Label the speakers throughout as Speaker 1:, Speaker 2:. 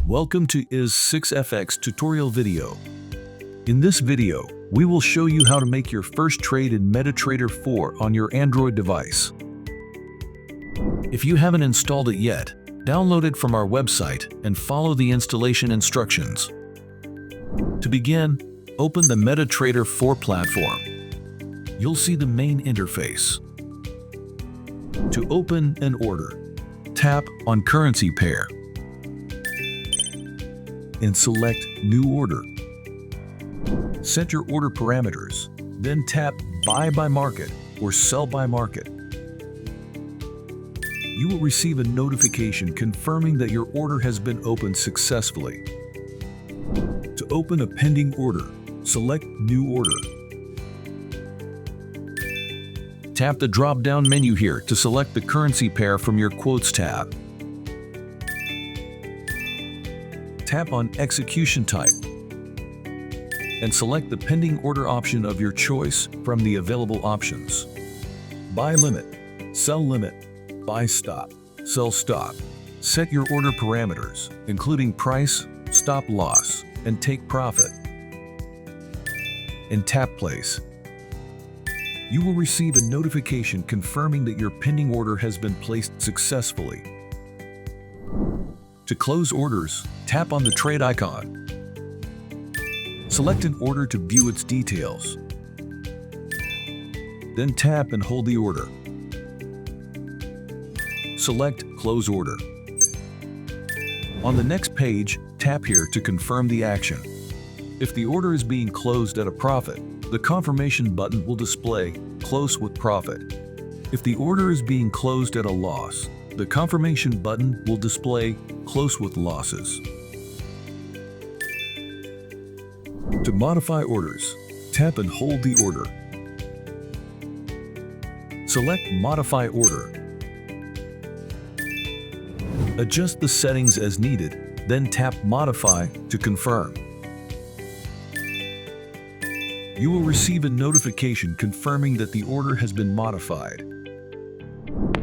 Speaker 1: Welcome to IS6FX tutorial video. In this video, we will show you how to make your first trade in MetaTrader 4 on your Android device. If you haven't installed it yet, download it from our website and follow the installation instructions. To begin, open the MetaTrader 4 platform. You'll see the main interface. To open an order, tap on Currency Pair and select New Order. Set your order parameters, then tap Buy by Market or Sell by Market. You will receive a notification confirming that your order has been opened successfully. To open a pending order, select New Order. Tap the drop-down menu here to select the currency pair from your Quotes tab. Tap on Execution Type and select the pending order option of your choice from the available options. Buy limit, sell limit, buy stop, sell stop. Set your order parameters, including price, stop loss, and take profit. And tap Place. You will receive a notification confirming that your pending order has been placed successfully. To close orders, tap on the trade icon. Select an order to view its details. Then tap and hold the order. Select Close Order. On the next page, tap here to confirm the action. If the order is being closed at a profit, the confirmation button will display Close with Profit. If the order is being closed at a loss, the confirmation button will display Close with Losses. To modify orders, tap and hold the order. Select Modify Order. Adjust the settings as needed, then tap Modify to confirm. You will receive a notification confirming that the order has been modified.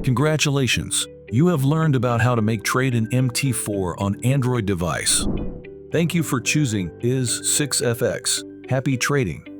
Speaker 1: Congratulations! You have learned about how to make trade in MT4 on Android device. Thank you for choosing IS6FX. Happy trading!